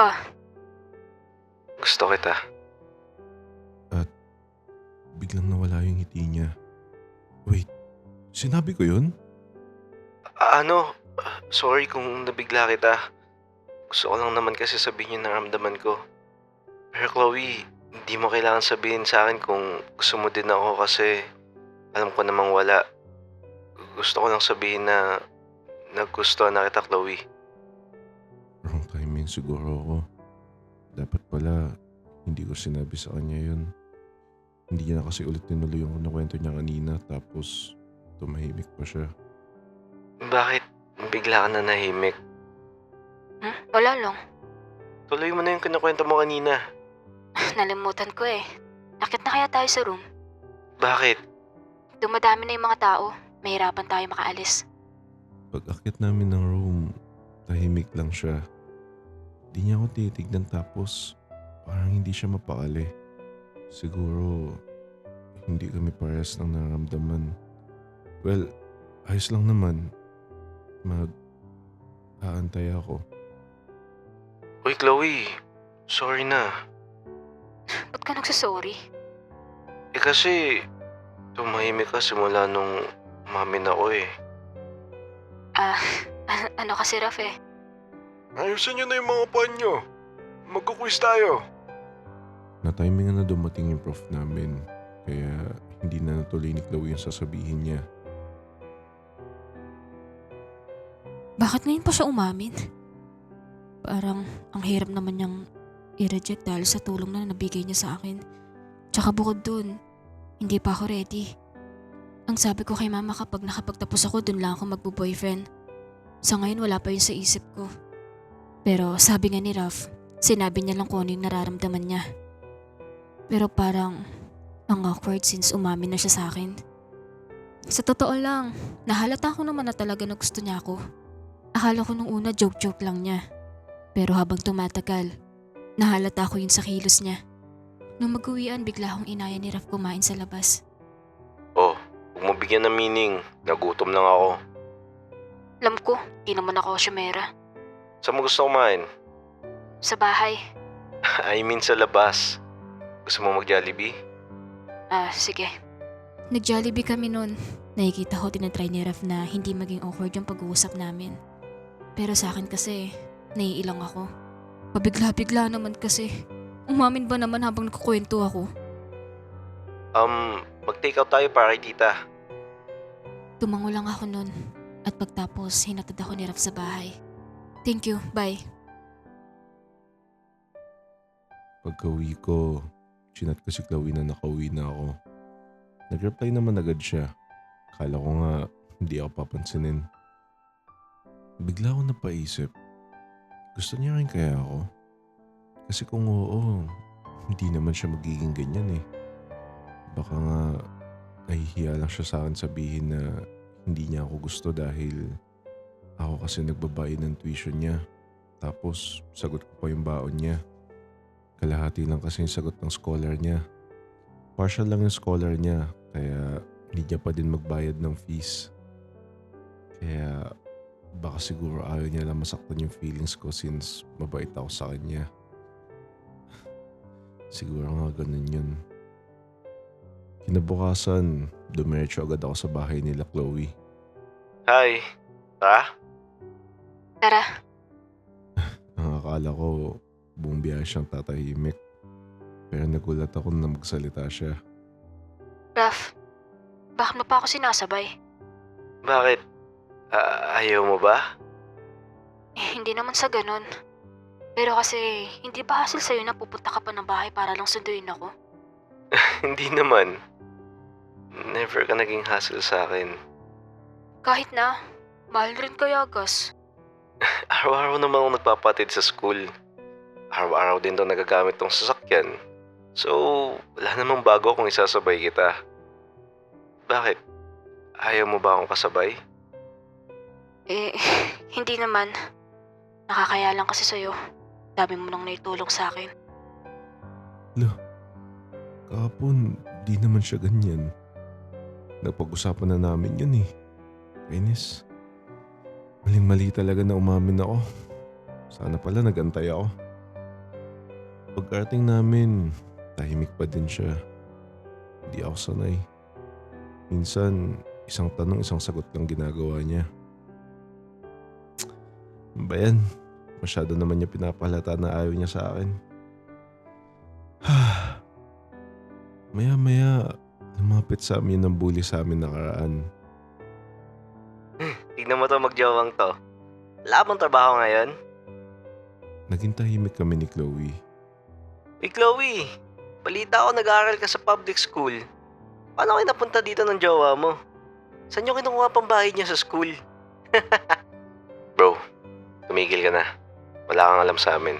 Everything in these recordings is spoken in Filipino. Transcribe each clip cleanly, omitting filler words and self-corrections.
Ah, Gusto kita. At biglang nawala yung ngiti niya. Wait, sinabi ko yun? Ano? Sorry kung nabigla kita. Gusto ko lang naman kasi sabihin yung naramdaman ko. Pero Chloe, hindi mo kailangan sabihin sa akin kung gusto mo din ako kasi alam ko namang wala. Gusto ko lang sabihin na nagustuhan na kita, Chloe. Wrong timing siguro ako. Dapat pala, hindi ko sinabi sa kanya yun. Hindi niya na kasi ulit tinuloy yung nakwento niya kanina tapos tumahimik pa siya. Bakit bigla ka na nahimik? Wala lang. Tuloy mo na yung kinakwento mo kanina. Nalimutan ko eh. Akit na kaya tayo sa room? Bakit? Dumadami na yung mga tao. Mahirapan tayo makaalis. Pag akit namin ng room, tahimik lang siya. Di niya ako titignan tapos parang hindi siya mapakali. Siguro hindi kami parehas ng nararamdaman. Well, ayos lang naman. Aantay ako. Uy, Chloe. Sorry na. Ba't ka nagsasorry? Kasi tumahimik ka simula nung umamin ako eh. Ano kasi Raf eh. Ayusin niyo na yung mga upuan niyo. Magkukwis tayo. Na-timingan na dumating yung prof namin. Kaya hindi na natuloy ni Chloe yung sasabihin niya. Bakit ngayon pa siya umamin? Parang ang hirap naman niyang i-reject dahil sa tulong na nabigay niya sa akin. Tsaka bukod dun, hindi pa ako ready. Ang sabi ko kay mama kapag nakapagtapos ako dun lang ako magbo-boyfriend. Sa ngayon wala pa yun sa isip ko. Pero sabi nga ni Raf, sinabi niya lang kung ano yung nararamdaman niya. Pero parang ang awkward since umamin na siya sa akin. Sa totoo lang, nahalata ko naman na talaga na gusto niya ako. Akala ko nung una joke-joke lang niya. Pero habang tumatagal, nahalata ko yun sa kilos niya. Nung mag-uwian, bigla akong inaya ni Raf kumain sa labas. Oh, huwag mo bigyan ng meaning. Nagutom lang ako. Alam ko, di naman ako syumera. Saan mo gusto kumain? Sa bahay. I mean sa labas. Gusto mo mag-Jollibee? Sige. Nag-Jollibee kami nun. Nakikita ko tinatry ni Raf na hindi maging awkward yung pag-uusap namin. Pero sa akin kasi, naiilang ako. Pabigla-bigla naman kasi. Umamin ba naman habang nagkukwento ako? Mag-take out tayo para kay tita. Tumango lang ako nun. At pagtapos, hinatid ako ni Raf sa bahay. Thank you, bye. Pagka-uwi ko, chinat ko si Chloe na nakauwi na ako. Nag-reply naman agad siya. Akala ko nga hindi ako papansinin. Bigla ako napaisip. Gusto niya rin kaya ako? Kasi kung oo, hindi naman siya magiging ganyan eh. Baka nga nahihiya lang siya sa akin sabihin na hindi niya ako gusto dahil ako kasi nagbabayad ng tuition niya. Tapos sagot ko pa yung baon niya. Kalahati lang kasi yung sagot ng scholar niya. Partial lang yung scholar niya kaya hindi niya pa din magbayad ng fees. Kaya baka siguro ayaw niya lang masaktan yung feelings ko since mabait ako sa kanya. Siguro nga ganun yun. Kinabukasan, dumiretso agad ako sa bahay nila Chloe. Hi. Tara? Tara. Ang akala ko buong biyahe siyang tatahimik. Pero nagulat ako na magsalita siya. Raf, bakit mo pa ako sinasabay? Bakit? Ayaw mo ba? Hindi naman sa ganun. Pero kasi, hindi ba hassle sa'yo na pupunta ka pa ng bahay para lang sunduin ako? Hindi naman. Never ka naging hassle sa akin. Kahit na, mahal rin kaya gas. Araw-araw naman ako nagpapatid sa school. Araw-araw din daw nagagamit tong sasakyan. So, wala namang bago kung isasabay kita. Bakit? Ayaw mo ba akong kasabay? Hindi naman. Nakakaya lang kasi sa'yo. Dami mo nang naitulong sa akin. Kahapon, di naman siya ganyan. Napag-usapan na namin yun eh. Kainis. Maling-mali talaga na umamin ako. Sana pala nagantay ako. Pagkarating namin, tahimik pa din siya. Hindi ako sanay. Minsan, isang tanong, isang sagot lang ginagawa niya. Ano ba yan? Masyado naman niya pinapahalata na ayaw niya sa akin. Maya-maya, lumapit sa amin ng bully sa amin nakaraan. Tignan mo to magjawang to. Wala bang trabaho ngayon? Naging tahimik kami ni Chloe. Uy, Chloe, balita ko nag-aaral ka sa public school. Paano kayo napunta dito ng jowa mo? Saan nyo kinukuha pang bayad niya sa school? Bro, tumigil ka na. Wala kang alam sa amin.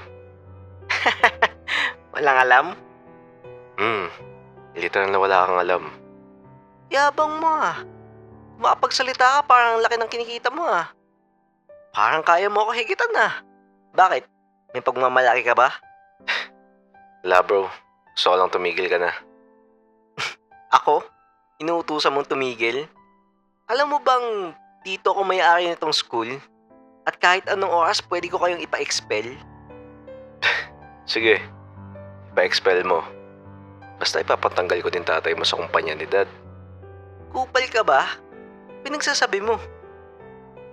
Walang alam? Literal na wala kang alam. Yabang mo ah. Makapagsalita ka parang ang laki ng kinikita mo ah. Parang kaya mo ako higitan ah. Bakit? May pagmamalaki ka ba? Wala bro. Gusto ko lang tumigil ka na. Ako? Inuutusan mong tumigil? Alam mo bang dito ako may-ari nitong school? At kahit anong oras pwede ko kayong ipa-expel? Sige. Ipa-expel mo. Basta ipapatanggal ko din tatay mo sa kumpanya ni Dad. Kupal ka ba? Pinagsasabi mo.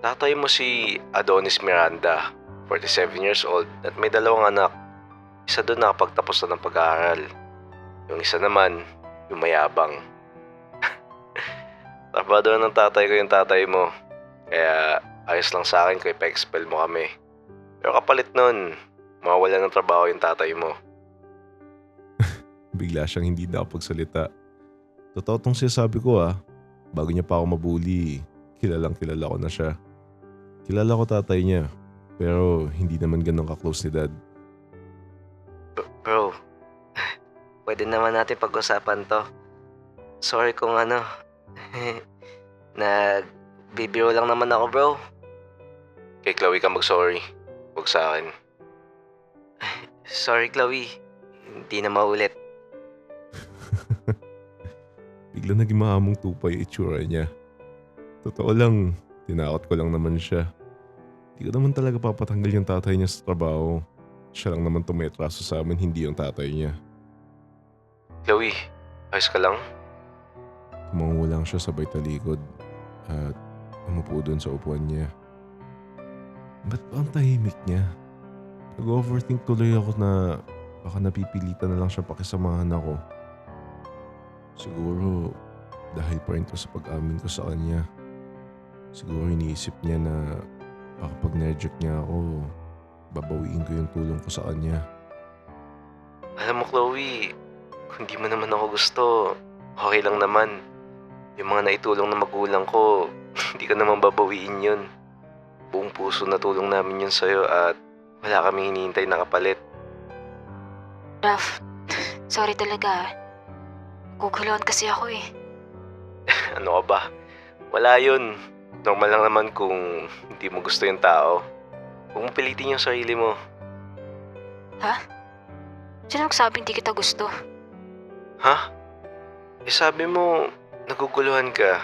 Tatay mo si Adonis Miranda, 47 years old at may 2 anak. Isa doon nakapagtapos na ng pag-aaral. Yung isa naman, yung mayabang. Trabador ng tatay ko yung tatay mo. Kaya ayos lang sa akin kung ipa-expel mo kami. Pero kapalit nun, mawawala ng trabaho yung tatay mo. Bigla siyang hindi nakapagsalita. Totoo tong sinasabi ko ah. Bago niya pa ako mabuli, kilala ko na siya. Kilala ko tatay niya, pero hindi naman ganun ka-close ni Dad. Bro, pwede naman natin pag-usapan to. Sorry kung nagbibiro lang naman ako bro. Kay Chloe ka mag-sorry, huwag sa akin. Sorry Chloe, hindi na maulit. Bigla naging mahamong tupay yung itsura niya. Totoo lang, tinakot ko lang naman siya. Hindi ko naman talaga papatanggal yung tatay niya sa trabaho. Siya lang naman tumetraso sa amin, hindi yung tatay niya. Chloe, ayos ka lang? Tumango lang siya sabay talikod at umupo doon sa upuan niya. Ba't ba ang tahimik niya? Nag-overthink tuloy ako na baka napipilitan na lang siya pakisamahan ako. Siguro dahil pa rin to sa pag-amin ko sa kanya. Siguro iniisip niya na baka pag na-reject niya ako, babawiin ko yung tulong ko sa kanya. Alam mo Chloe, kung di mo naman ako gusto, okay lang naman. Yung mga naitulong na magulang ko, hindi ko naman babawiin yun. Buong puso na tulong namin yun sa'yo at wala kaming hinihintay na kapalit. Raf, sorry talaga. Guguluhan kasi ako eh. Ano ka ba? Wala yun. Normal lang naman kung hindi mo gusto yung tao. Huwag mo pilitin yung sarili mo. Ha? Sino nagsabi hindi kita gusto? Ha? Eh sabi mo, naguguluhan ka.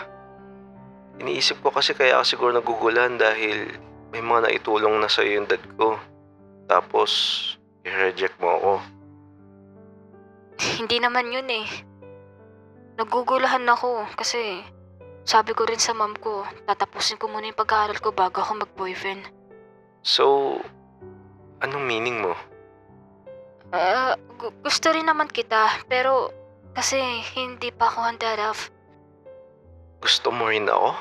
Iniisip ko kasi kaya ka siguro naguguluhan dahil may mga naitulong na sa'yo yung dad ko. Tapos, i-reject mo ako. Hindi naman yun eh. Naguguluhan ako kasi sabi ko rin sa mom ko, tatapusin ko muna yung pag-aaral ko bago ako mag-boyfriend. So, anong meaning mo? Gusto rin naman kita, pero kasi hindi pa ako handa, Raf. Gusto mo rin ako?